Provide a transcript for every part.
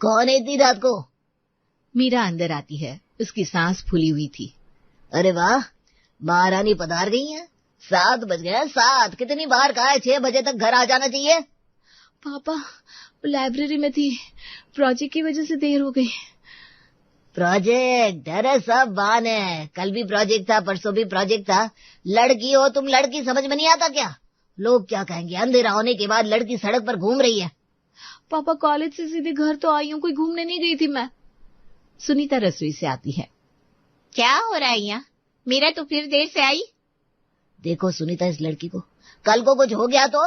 कौन है इतनी रात को? मीरा अंदर आती है, उसकी सांस फूली हुई थी। अरे वाह, महारानी पधार गई है। 7 बज गए। 7 कितनी बार कहा है 6 बजे तक घर आ जाना चाहिए। पापा लाइब्रेरी में थी, प्रोजेक्ट की वजह से देर हो गई। प्रोजेक्ट? अरे सब बहाने है। कल भी प्रोजेक्ट था, परसों भी प्रोजेक्ट था। लड़की हो तुम, लड़की समझ में नहीं आता क्या? लोग क्या कहेंगे? अंधेरा होने के बाद लड़की सड़क पर घूम रही है। पापा कॉलेज से सीधे घर तो आई हूँ, कोई घूमने नहीं गई थी मैं। सुनीता रसोई से आती है। क्या हो रहा है यहाँ? मीरा तो फिर देर से आई। देखो सुनीता, इस लड़की को कल को कुछ हो गया तो,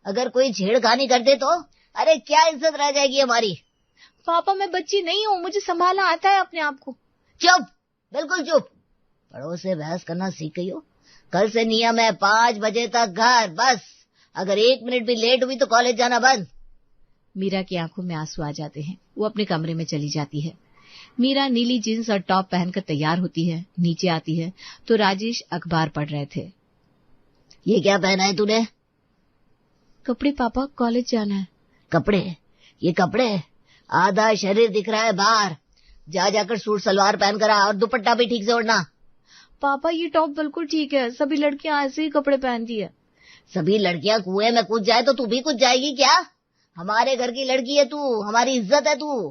अगर कोई छेड़खानी कर दे तो, अरे क्या इज्जत रह जाएगी हमारी। पापा मैं बच्ची नहीं हूँ, मुझे संभालना आता है अपने आप को। चुप, बिल्कुल चुप। बड़ों से बहस करना सीख गई हो। कल से नियम है 5 बजे तक घर, बस। अगर 1 मिनट भी लेट हुई तो कॉलेज जाना बंद। मीरा की आंखों में आंसू आ जाते हैं, वो अपने कमरे में चली जाती है। मीरा नीली जींस और टॉप पहनकर तैयार होती है, नीचे आती है तो राजेश अखबार पढ़ रहे थे। ये क्या पहना है तूने? कपड़े पापा, कॉलेज जाना है। कपड़े? ये कपड़े? आधा शरीर दिख रहा है बाहर। जा जाकर सूट सलवार पहन कर आ, और दुपट्टा भी ठीक से ओढ़ना। पापा ये टॉप बिल्कुल ठीक है, सभी लड़कियां ऐसे ही कपड़े पहनती है। सभी लड़कियां कुएं में कूद जाए तो तू भी कूद जाएगी क्या? हमारे घर की लड़की है तू, हमारी इज्जत है तू।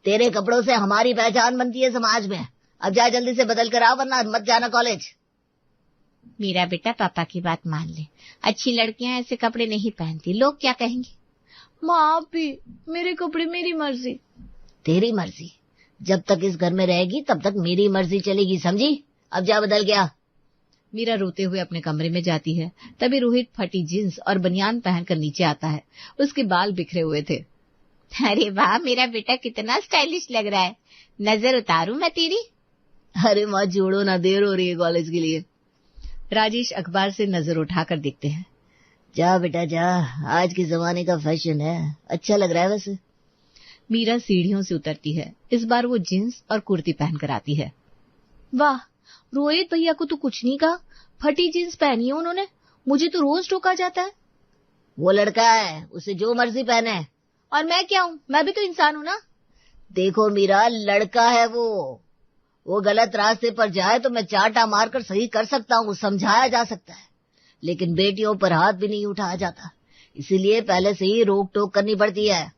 तेरे कपड़ों से हमारी पहचान बनती है समाज में। अब जा जल्दी से बदल कर आ, वरना मत जाना कॉलेज। मीरा बेटा पापा की बात मान ले, अच्छी लड़कियां ऐसे कपड़े नहीं पहनती, लोग क्या कहेंगे। माँ आप भी, मेरे कपड़े मेरी मर्जी। तेरी मर्जी? जब तक इस घर में रहेगी तब तक मेरी मर्जी चलेगी, समझी? अब जा बदल गया। मीरा रोते हुए अपने कमरे में जाती है। तभी रोहित फटी जींस और बनियान पहनकर नीचे आता है, उसके बाल बिखरे हुए थे। अरे वाह मेरा बेटा कितना स्टाइलिश लग रहा है, नजर उतारूं मैं तेरी? अरे माँ जोड़ो ना, देर हो रही है कॉलेज के लिए। राजेश अखबार से नजर उठाकर देखते हैं। जा बेटा जा, आज के जमाने का फैशन है, अच्छा लग रहा है वैसे। मीरा सीढ़ियों से उतरती है, इस बार वो जींस और कुर्ती पहनकर आती है। वाह, रोहित भैया को तो कुछ नहीं कहा, फटी जींस पहनी है उन्होंने, मुझे तो रोज टोका जाता है। वो लड़का है, उसे जो मर्जी पहने। और मैं क्या हूँ, मैं भी तो इंसान हूँ ना। देखो मीरा, लड़का है वो गलत रास्ते पर जाए तो मैं चाटा मारकर सही कर सकता हूँ, समझाया जा सकता है, लेकिन बेटियों पर हाथ भी नहीं उठाया जाता, इसीलिए पहले से ही रोक टोक करनी पड़ती है।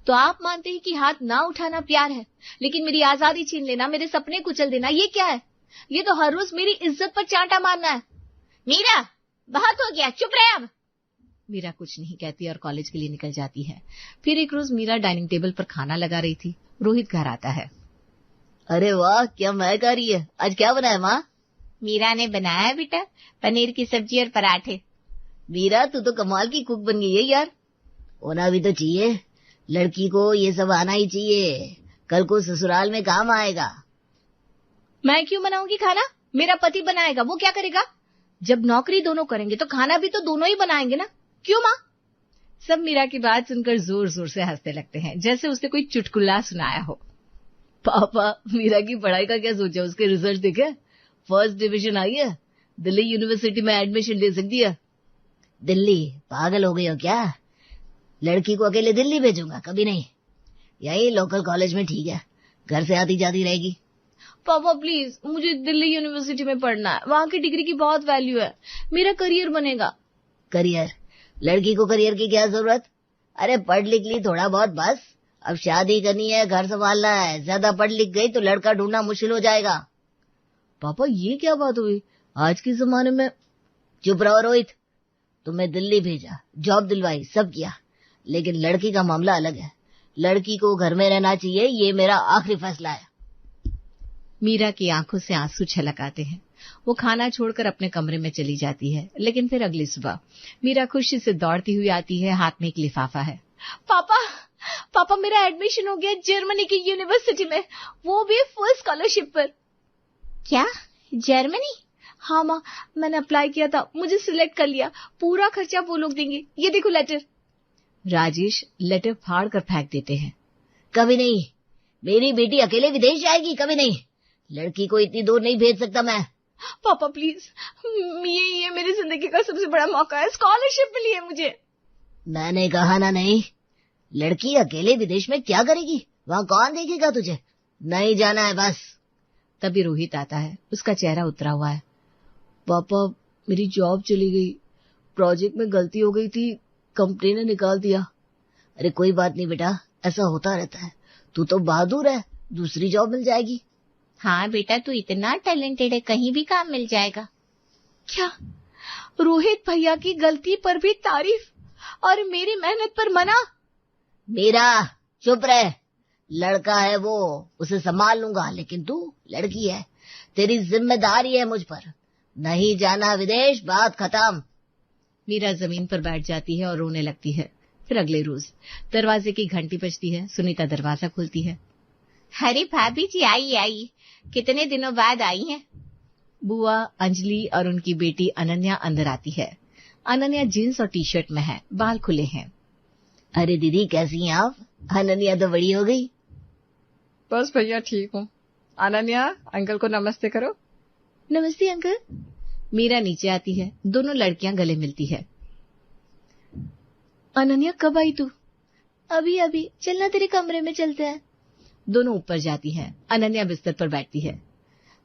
तो आप मानते हैं कि हाथ ना उठाना प्यार है, लेकिन मेरी आजादी छीन लेना, मेरे सपने कुचल देना, ये क्या है? ये तो हर रोज मेरी इज्जत पर चांटा मारना है। मीरा बहुत हो गया, चुप रहे अब। मीरा कुछ नहीं कहती और कॉलेज के लिए निकल जाती है। फिर एक रोज मीरा डाइनिंग टेबल पर खाना लगा रही थी, रोहित घर आता है। अरे वाह, क्या महक आ रही है, आज क्या बना है माँ? मीरा ने बनाया बेटा, पनीर की सब्जी और पराठे। मीरा तू तो कमाल की कुक बन गई है यार। होना भी तो चाहिए, लड़की को ये सब आना ही चाहिए, कल को ससुराल में काम आएगा। मैं क्यों बनाऊंगी खाना, मेरा पति बनाएगा, वो क्या करेगा? जब नौकरी दोनों करेंगे तो खाना भी तो दोनों ही बनाएंगे ना, क्यों माँ? सब मीरा की बात सुनकर जोर जोर से हंसने लगते हैं, जैसे उसने कोई चुटकुला सुनाया हो। पापा मीरा की पढ़ाई का क्या सोचा, उसके रिजल्ट देखे? फर्स्ट डिवीजन आई है, दिल्ली यूनिवर्सिटी में एडमिशन ले सकती है। दिल्ली? पागल हो गई हो क्या? लड़की को अकेले दिल्ली भेजूंगा? कभी नहीं, यही लोकल कॉलेज में ठीक है, घर से आती जाती रहेगी। पापा प्लीज, मुझे दिल्ली यूनिवर्सिटी में पढ़ना है, वहाँ की डिग्री की बहुत वैल्यू है, मेरा करियर बनेगा। करियर? लड़की को करियर की क्या जरूरत? अरे पढ़ लिख ली थोड़ा बहुत बस, अब शादी करनी है, घर संभालना है, ज्यादा पढ़ लिख गई तो लड़का ढूंढना मुश्किल हो जाएगा। पापा ये क्या बात हुई, आज के जमाने में। चुप रहो रोहित, तुम्हें दिल्ली भेजा, जॉब दिलवाई, सब किया, लेकिन लड़की का मामला अलग है। लड़की को घर में रहना चाहिए, ये मेरा आखिरी फैसला है। मीरा की आंखों से आंसू छलक आते हैं, वो खाना छोड़कर अपने कमरे में चली जाती है। लेकिन फिर अगली सुबह मीरा खुशी से दौड़ती हुई आती है, हाथ में एक लिफाफा है। पापा पापा मेरा एडमिशन हो गया जर्मनी की यूनिवर्सिटी में, वो भी फुल स्कॉलरशिप पर। क्या, जर्मनी? हाँ माँ, मैंने अप्लाई किया था, मुझे सिलेक्ट कर लिया, पूरा खर्चा वो लोग देंगे, ये देखो लेटर। राजेश लेटर फाड़ कर फेंक देते हैं। कभी नहीं, मेरी बेटी अकेले विदेश जाएगी, कभी नहीं, लड़की को इतनी दूर नहीं भेज सकता मैं। पापा प्लीज, ये मेरी जिंदगी का सबसे बड़ा मौका है, स्कॉलरशिप मिली है मुझे। मैंने कहा ना नहीं, लड़की अकेले विदेश में क्या करेगी? वहाँ कौन देखेगा तुझे? नहीं जाना है बस। तभी रोहित आता है, उसका चेहरा उतरा हुआ है। पापा, मेरी जॉब चली गई, प्रोजेक्ट में गलती हो गई थी, कंपनी ने निकाल दिया। अरे कोई बात नहीं बेटा, ऐसा होता रहता है। तू तो बहादुर है, दूसरी जॉब मिल जाएगी। हाँ बेटा, तू इतना टैलेंटेड है, कहीं भी काम मिल जाएगा। क्या? रोहित भैया की गलती पर भी तारीफ और मेरी मेहनत पर मना? मीरा चुप रहे, लड़का है वो, उसे संभाल लूंगा, लेकिन तू लड़की है, तेरी जिम्मेदारी है मुझ पर। नहीं जाना विदेश, बात खत्म। मीरा जमीन पर बैठ जाती है और रोने लगती है। फिर अगले रोज दरवाजे की घंटी बजती है। सुनीता दरवाजा खोलती है। अरे भाभी जी, आई, कितने दिनों बाद आई हैं। बुआ, अंजलि और उनकी बेटी अनन्या अंदर आती है। अनन्या जींस और टी शर्ट में है, बाल खुले हैं। अरे दीदी कैसी हैं आप? अनन्या तो बड़ी हो गई। बस भैया ठीक हूँ। अनन्या, अंकल को नमस्ते करो। नमस्ते अंकल। मीरा नीचे आती है, दोनों लड़कियां गले मिलती है। अनन्या कब आई तू? अभी, चलना तेरे कमरे में चलते हैं। दोनों ऊपर जाती हैं। अनन्या बिस्तर पर बैठती है।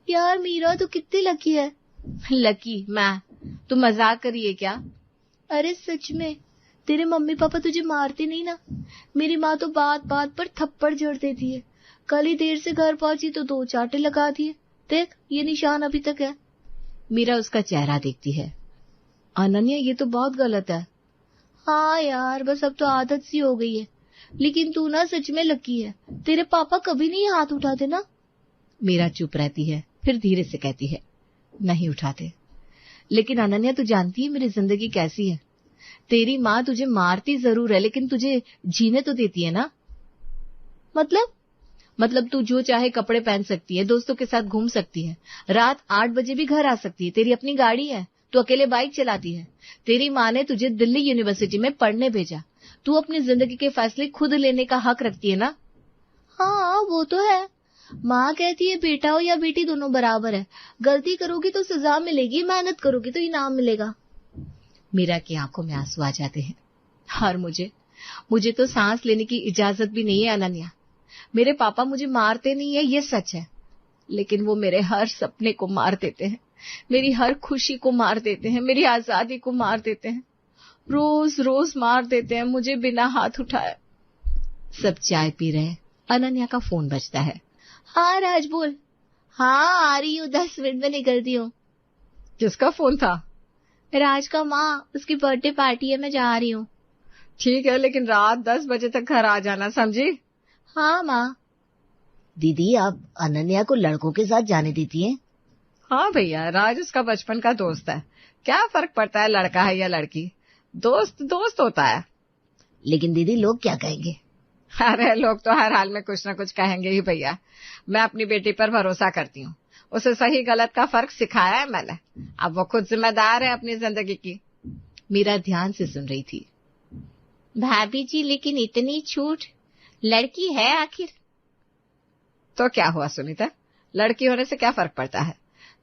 यार मीरा, तू कितनी लकी है। लकी मैं? तू मजाक कर रही है क्या? अरे सच में, तेरे मम्मी पापा तुझे मारते नहीं ना? मेरी माँ तो बात बात पर थप्पड़ जड़ देती है। कल ही देर से घर पहुंची तो 2 चाटे लगा दिए। देख, ये निशान अभी तक है। मीरा उसका चेहरा देखती है। अनन्या, ये तो बहुत गलत है। हाँ यार, बस अब तो आदत सी हो गई है। लेकिन तू ना सच में लकी है, तेरे पापा कभी नहीं हाथ उठाते ना? मीरा चुप रहती है, फिर धीरे से कहती है, नहीं उठाते। लेकिन अनन्या, तू जानती है मेरी जिंदगी कैसी है? तेरी माँ तुझे मारती जरूर है, लेकिन तुझे जीने तो देती है ना? मतलब तू जो चाहे कपड़े पहन सकती है, दोस्तों के साथ घूम सकती है, रात 8 बजे भी घर आ सकती है, तेरी अपनी गाड़ी है, तू अकेले बाइक चलाती है। तेरी माँ ने तुझे दिल्ली यूनिवर्सिटी में पढ़ने भेजा, तू अपनी जिंदगी के फैसले खुद लेने का हक रखती है ना? हाँ वो तो है। माँ कहती है बेटा हो या बेटी दोनों बराबर है, गलती करोगी तो सजा मिलेगी, मेहनत करोगी तो इनाम मिलेगा। मीरा की आंखों में आंसू आ जाते हैं। और मुझे तो सांस लेने की इजाजत भी नहीं है अनन्या। मेरे पापा मुझे मारते नहीं है, ये सच है, लेकिन वो मेरे हर सपने को मार देते हैं, मेरी हर खुशी को मार देते हैं, मेरी आजादी को मार देते हैं, रोज रोज मार देते हैं मुझे बिना हाथ उठाए। सब चाय पी रहे। अनन्या का फोन बजता है। हाँ राज बोल। हाँ आ रही हूँ, 10 मिनट में निकलती हूँ। किसका फोन था? राज का, माँ, उसकी बर्थडे पार्टी है, मैं जा रही हूँ। ठीक है, लेकिन रात 10 बजे तक घर आ जाना, समझी? हाँ माँ। दीदी, आप अनन्या को लड़कों के साथ जाने देती हैं? हाँ भैया, राज उसका बचपन का दोस्त है, क्या फर्क पड़ता है लड़का है या लड़की, दोस्त होता है। लेकिन दीदी लोग क्या कहेंगे? अरे लोग तो हर हाल में कुछ न कुछ कहेंगे ही भैया। मैं अपनी बेटी पर भरोसा करती हूँ, उसे सही गलत का फर्क सिखाया है मैंने, अब वो खुद जिम्मेदार है अपनी जिंदगी की। मीरा ध्यान से सुन रही थी। भाभी जी, लेकिन इतनी छूट, लड़की है आखिर। तो क्या हुआ सुनीता, लड़की होने से क्या फर्क पड़ता है?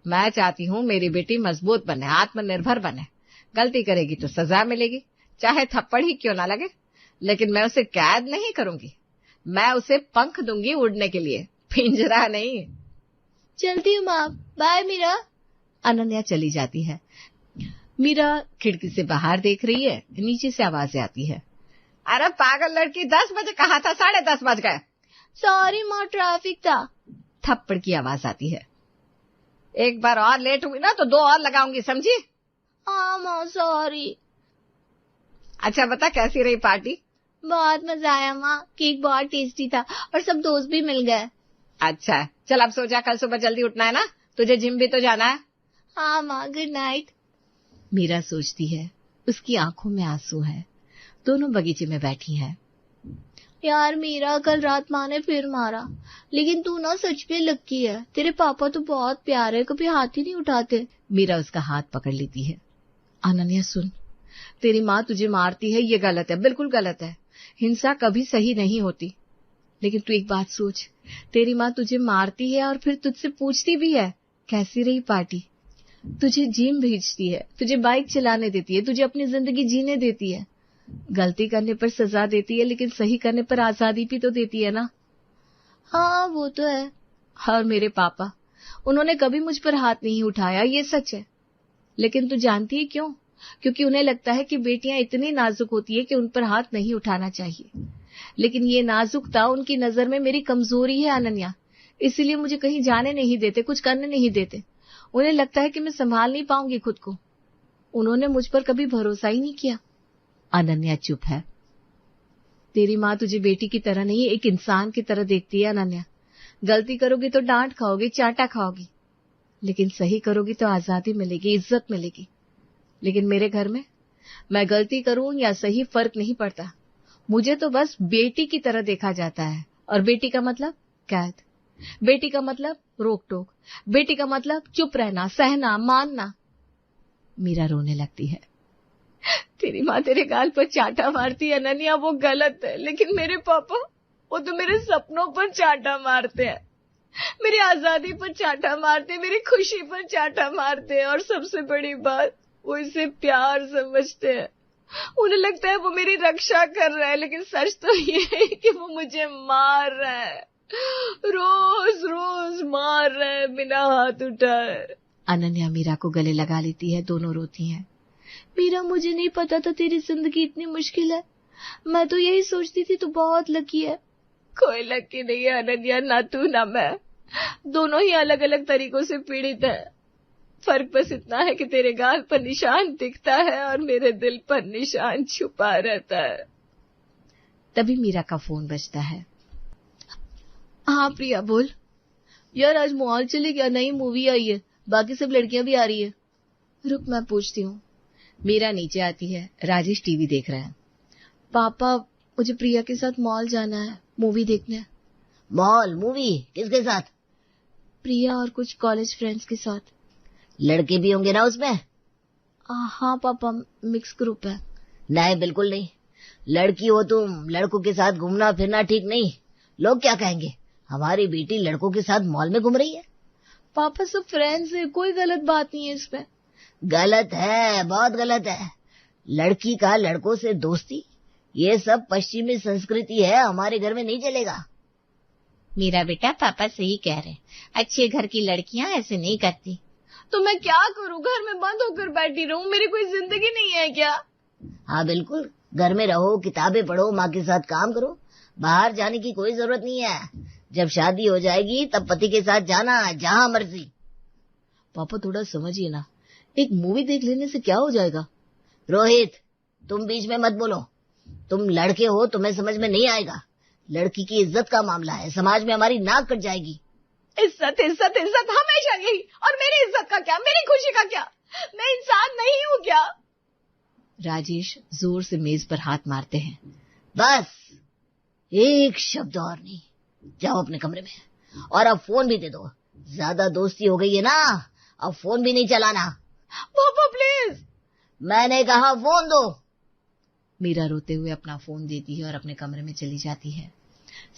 मैं चाहती हूँ मेरी बेटी मजबूत बने, आत्मनिर्भर बने। गलती करेगी तो सजा मिलेगी, चाहे थप्पड़ ही क्यों ना लगे, लेकिन मैं उसे कैद नहीं करूंगी, मैं उसे पंख दूंगी उड़ने के लिए, पिंजरा नहीं। चलती हूँ माँ, बाय मीरा। अनन्या चली जाती है। मीरा खिड़की से बाहर देख रही है, नीचे से आवाजें आती है। अरे पागल लड़की, 10 बजे कहा था, 10:30 बज गए। सॉरी माँ, ट्रैफिक था। थप्पड़ की आवाज आती है। एक बार और लेट हुई ना तो 2 और लगाऊंगी, समझी? हाँ माँ, सॉरी। अच्छा बता, कैसी रही पार्टी? बहुत मजा आया माँ, केक बहुत टेस्टी था और सब दोस्त भी मिल गए। अच्छा चल अब सो जा, कल सुबह जल्दी उठना है ना, तुझे जिम भी तो जाना है। हाँ माँ, गुड नाइट। मीरा सोचती है, उसकी आंखों में आंसू है। दोनों बगीचे में बैठी हैं। यार मीरा, कल रात माँ ने फिर मारा, लेकिन तू ना सच में लक्की है, तेरे पापा तो बहुत प्यारे, कभी हाथ ही नहीं उठाते। मीरा उसका हाथ पकड़ लेती है। अनन्या सुन, तेरी माँ तुझे मारती है, ये गलत है, बिल्कुल गलत है, हिंसा कभी सही नहीं होती। लेकिन तू एक बात सोच, तेरी माँ तुझे मारती है और फिर तुझसे पूछती भी है कैसी रही पार्टी, तुझे जिम भेजती है, तुझे बाइक चलाने देती है, तुझे अपनी जिंदगी जीने देती है, गलती करने पर सजा देती है, लेकिन सही करने पर आजादी भी तो देती है ना। हाँ वो तो है। और मेरे पापा, उन्होंने कभी मुझ पर हाथ नहीं उठाया, ये सच है। लेकिन तू जानती है क्यों? क्योंकि उन्हें लगता है कि बेटियां इतनी नाजुक होती है कि उन पर हाथ नहीं उठाना चाहिए। लेकिन ये नाजुकता उनकी नजर में मेरी कमजोरी है अनन्या, इसीलिए मुझे कहीं जाने नहीं देते, कुछ करने नहीं देते। उन्हें लगता है कि मैं संभाल नहीं पाऊंगी खुद को। उन्होंने मुझ पर कभी भरोसा ही नहीं किया। अनन्या चुप है। तेरी माँ तुझे बेटी की तरह नहीं, एक इंसान की तरह देखती है अनन्या। गलती करोगी तो डांट खाओगी, चाटा खाओगी, लेकिन सही करोगी तो आजादी मिलेगी, इज्जत मिलेगी। लेकिन मेरे घर में मैं गलती करूं या सही फर्क नहीं पड़ता। मुझे तो बस बेटी की तरह देखा जाता है। और बेटी का मतलब कैद, बेटी का मतलब रोक टोक, बेटी का मतलब चुप रहना, सहना, मानना। मीरा रोने लगती है। तेरी माँ तेरे गाल पर चाटा मारती है अनन्या, वो गलत है। लेकिन मेरे पापा, वो तो मेरे सपनों पर चाटा मारते हैं, मेरी आजादी पर चाटा मारते, मेरी खुशी पर चाटा मारते हैं। और सबसे बड़ी बात, वो इसे प्यार समझते हैं। उन्हें लगता है वो मेरी रक्षा कर रहा है, लेकिन सच तो ये है कि वो मुझे मार रहा है, रोज रोज मार रहा है बिना हाथ उठाए। अनन्या मीरा को गले लगा लेती है, दोनों रोती हैं। मीरा, मुझे नहीं पता था तेरी जिंदगी इतनी मुश्किल है। मैं तो यही सोचती थी तू बहुत लकी है। कोई लकी नहीं है अनन्या, ना तू ना मैं, दोनों ही अलग अलग तरीकों से पीड़ित है। फर्क बस इतना है कि तेरे गाल पर निशान दिखता है और मेरे दिल पर निशान छुपा रहता है। तभी मीरा का फोन बजता है। हाँ प्रिया बोल। यार आज मॉल चले क्या, नई मूवी आई है, बाकी सब लड़कियां भी आ रही है। रुक मैं पूछती हूँ। मीरा नीचे आती है। राजेश टीवी देख रहा है। पापा, मुझे प्रिया के साथ मॉल जाना है, मूवी देखने। मॉल मूवी किसके साथ? प्रिया और कुछ कॉलेज फ्रेंड्स के साथ। लड़के भी होंगे ना उसमें? हाँ पापा, मिक्स ग्रुप है। नहीं बिल्कुल नहीं। लड़की हो तुम, लड़कों के साथ घूमना फिरना ठीक नहीं। लोग क्या कहेंगे, हमारी बेटी लड़कों के साथ मॉल में घूम रही है। पापा सब फ्रेंड्स है, कोई गलत बात नहीं है इसमें। गलत है, बहुत गलत है। लड़की का लड़कों से दोस्ती, ये सब पश्चिमी संस्कृति है, हमारे घर में नहीं चलेगा। मेरा बेटा पापा सही कह रहे, अच्छे घर की लड़कियां ऐसे नहीं करती। तो मैं क्या करूं, घर में बंद होकर बैठी रहूं? मेरी कोई जिंदगी नहीं है क्या? हाँ बिल्कुल, घर में रहो, किताबें पढ़ो, माँ के साथ काम करो, बाहर जाने की कोई जरूरत नहीं है। जब शादी हो जाएगी तब पति के साथ जाना, जहां मर्जी। पापा थोड़ा समझिए ना, एक मूवी देख लेने से क्या हो जाएगा? रोहित, तुम बीच में मत बोलो। तुम लड़के हो, तुम्हें समझ में नहीं आएगा। लड़की की इज्जत का मामला है, समाज में हमारी नाक कट जाएगी। इज्जत इज्जत इज्जत हमेशा यही। और मेरी इज्जत का क्या, मेरी खुशी का क्या? मैं इंसान नहीं हूँ क्या? राजेश जोर से मेज पर हाथ मारते हैं। बस एक शब्द और नहीं, जाओ अपने कमरे में। और अब फोन भी दे दो, ज्यादा दोस्ती हो गई है ना, अब फोन भी नहीं चलाना। पापा प्लीज। मैंने कहा फोन दो। मीरा रोते हुए अपना फोन देती है और अपने कमरे में चली जाती है।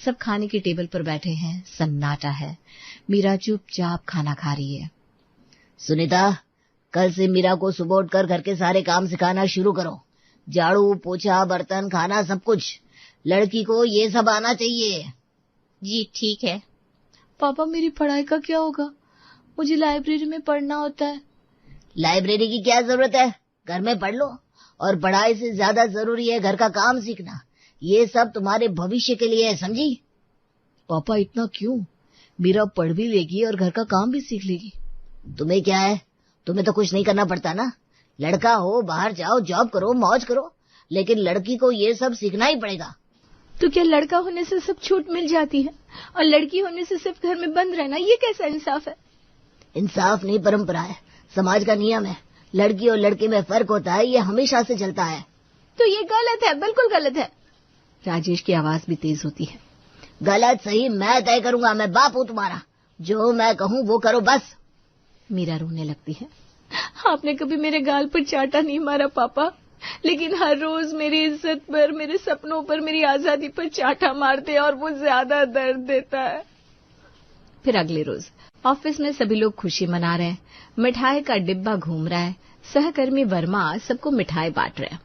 सब खाने की टेबल पर बैठे हैं, सन्नाटा है। मीरा चुपचाप खाना खा रही है। सुनीता, कल से मीरा को सुबह उठकर घर के सारे काम सिखाना शुरू करो। झाड़ू, पोछा, बर्तन, खाना, सब कुछ। लड़की को ये सब आना चाहिए। जी ठीक है। पापा मेरी पढ़ाई का क्या होगा? मुझे लाइब्रेरी में पढ़ना होता है। लाइब्रेरी की क्या जरूरत है, घर में पढ़ लो। और पढ़ाई से ज्यादा जरूरी है घर का काम सीखना। ये सब तुम्हारे भविष्य के लिए है, समझी? पापा इतना क्यों? मीरा पढ़ भी लेगी और घर का काम भी सीख लेगी। तुम्हें क्या है, तुम्हें तो कुछ नहीं करना पड़ता ना। लड़का हो, बाहर जाओ, जॉब करो, मौज करो, लेकिन लड़की को ये सब सीखना ही पड़ेगा। तो क्या लड़का होने से सब छूट मिल जाती है और लड़की होने से सिर्फ घर में बंद रहना, ये कैसा इंसाफ है? इंसाफ नहीं, परंपरा है, समाज का नियम है। लड़की और लड़के में फर्क होता है, ये हमेशा से चलता है। तो ये गलत है, बिल्कुल गलत है। राजेश की आवाज भी तेज होती है। गलत सही मैं तय करूंगा, मैं बाप हूँ तुम्हारा, जो मैं कहूँ वो करो बस। मीरा रोने लगती है। आपने कभी मेरे गाल पर चाटा नहीं मारा पापा, लेकिन हर रोज मेरी इज्जत पर, मेरे सपनों पर, मेरी आजादी पर चाटा मारते हैं और वो ज्यादा दर्द देता है। फिर अगले रोज ऑफिस में सभी लोग खुशी मना रहे हैं। मिठाई का डिब्बा घूम रहा है। सहकर्मी वर्मा सबको मिठाई बांट रहे हैं।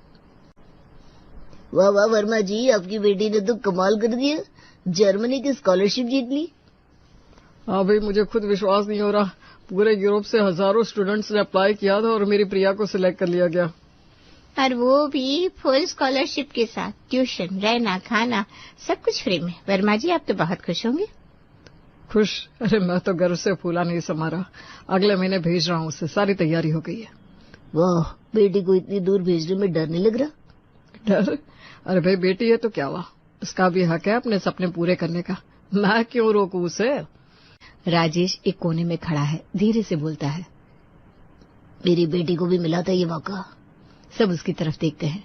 वाह वाह वर्मा जी, आपकी बेटी ने तो कमाल कर दिया, जर्मनी की स्कॉलरशिप जीत ली। हाँ भाई, मुझे खुद विश्वास नहीं हो रहा। पूरे यूरोप से हजारों स्टूडेंट्स ने अप्लाई किया था और मेरी प्रिया को सिलेक्ट कर लिया गया। और वो भी फुल स्कॉलरशिप के साथ, ट्यूशन, रहना, खाना, सब कुछ फ्री में। वर्मा जी, आप तो बहुत खुश होंगे। खुश? अरे मैं तो गर्व से फूला नहीं समा रहा। अगले महीने भेज रहा हूँ उसे, सारी तैयारी हो गई है। वाह, बेटी को इतनी दूर भेजने में डर नहीं लग रहा? डर? अरे भाई, बेटी है तो क्या हुआ, उसका भी हक है अपने सपने पूरे करने का। मैं क्यों रोकूं उसे? राजेश एक कोने में खड़ा है, धीरे से बोलता है। मेरी बेटी को भी मिला था ये मौका। सब उसकी तरफ देखते हैं।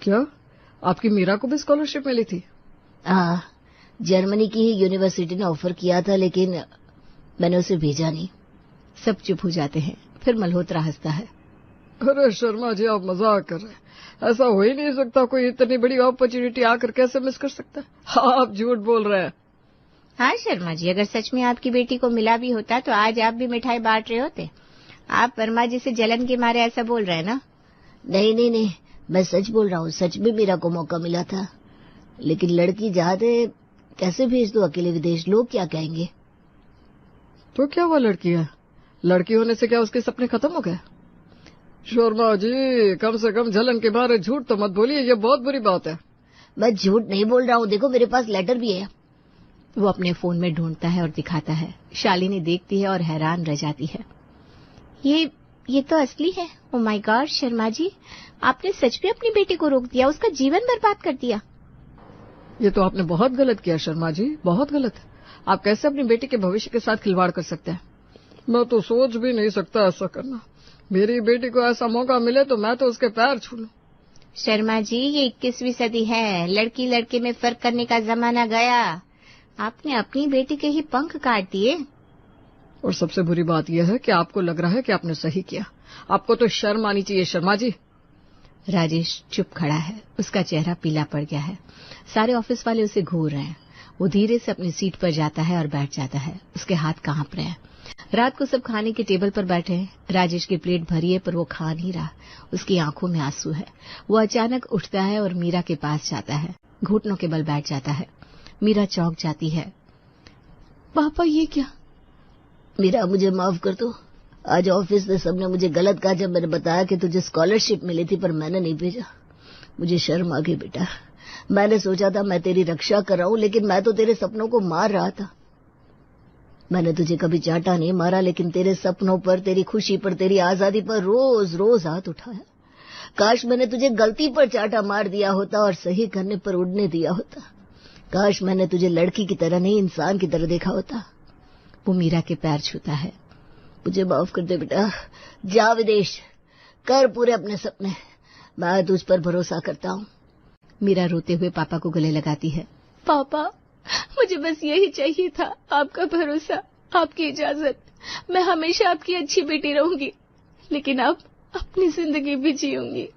क्या आपकी मीरा को भी स्कॉलरशिप मिली थी? हाँ, जर्मनी की ही यूनिवर्सिटी ने ऑफर किया था, लेकिन मैंने उसे भेजा नहीं। सब चुप हो जाते हैं। फिर मल्होत्रा हंसता है। अरे शर्मा जी, आप मजाक कर रहे हैं। ऐसा हो ही नहीं सकता, कोई इतनी बड़ी अपॉर्चुनिटी आकर कैसे मिस कर सकता है? हाँ, आप झूठ बोल रहे हैं। हाँ शर्मा जी, अगर सच में आपकी बेटी को मिला भी होता तो आज आप भी मिठाई बांट रहे होते। आप वर्मा जी से जलन के मारे ऐसा बोल रहे हैं ना? नहीं नहीं नहीं, मैं सच बोल रहा हूँ। सच में मीरा को मौका मिला था, लेकिन लड़की चाहते कैसे भेज दो अकेले विदेश, लोग क्या कहेंगे? तो क्या वो लड़की है? लड़की होने से क्या उसके सपने खत्म हो गए? शर्मा जी, कम से कम जलन के मारे झूठ तो मत बोलिए, ये बहुत बुरी बात है। मैं झूठ नहीं बोल रहा हूँ, देखो मेरे पास लेटर भी है। वो अपने फोन में ढूंढता है और दिखाता है। शालिनी देखती है और हैरान रह जाती है। ये तो असली है। Oh my God Sharma ji, आपने सच में अपनी बेटी को रोक दिया, उसका जीवन बर्बाद कर दिया। ये तो आपने बहुत गलत किया शर्मा जी, बहुत गलत। आप कैसे अपनी बेटी के भविष्य के साथ खिलवाड़ कर सकते हैं? मैं तो सोच भी नहीं सकता ऐसा करना। मेरी बेटी को ऐसा मौका मिले तो मैं तो उसके पैर छू लूं। शर्मा जी, ये 21वीं सदी है, लड़की लड़के में फर्क करने का जमाना गया। आपने अपनी बेटी के ही पंख काट दिए। और सबसे बुरी बात यह है कि आपको लग रहा है कि आपने सही किया। आपको तो शर्म आनी चाहिए शर्मा जी। राजेश चुप खड़ा है, उसका चेहरा पीला पड़ गया है। सारे ऑफिस वाले उसे घूर रहे हैं। वो धीरे से अपनी सीट पर जाता है और बैठ जाता है। उसके हाथ कांप रहे हैं। रात को सब खाने के टेबल पर बैठे हैं। राजेश की प्लेट भरी है पर वो खा नहीं रहा। उसकी आंखों में आंसू है। वो अचानक उठता है और मीरा के पास जाता है। घुटनों के बल बैठ जाता है। मीरा चौंक जाती है। पापा, ये क्या? मीरा, मुझे माफ कर दो। आज ऑफिस में सबने मुझे गलत कहा जब मैंने बताया कि तुझे स्कॉलरशिप मिली थी, पर मैंने नहीं भेजा। मुझे शर्म आ गई बेटा। मैंने सोचा था मैं तेरी रक्षा कर रहा हूं, लेकिन मैं तो तेरे सपनों को मार रहा था। मैंने तुझे कभी चाटा नहीं मारा, लेकिन तेरे सपनों पर, तेरी खुशी पर, तेरी आजादी पर रोज रोज हाथ उठाया। काश मैंने तुझे गलती पर चाटा मार दिया होता और सही करने पर उड़ने दिया होता। काश मैंने तुझे लड़की की तरह नहीं, इंसान की तरह देखा होता। वो मीरा के पैर छूता है। मुझे माफ कर दे बेटा। जा विदेश, कर पूरे अपने सपने। मैं तुझ पर भरोसा करता हूँ। मीरा रोते हुए पापा को गले लगाती है। पापा, मुझे बस यही चाहिए था, आपका भरोसा, आपकी इजाजत। मैं हमेशा आपकी अच्छी बेटी रहूंगी, लेकिन अब अपनी जिंदगी भी जीऊंगी।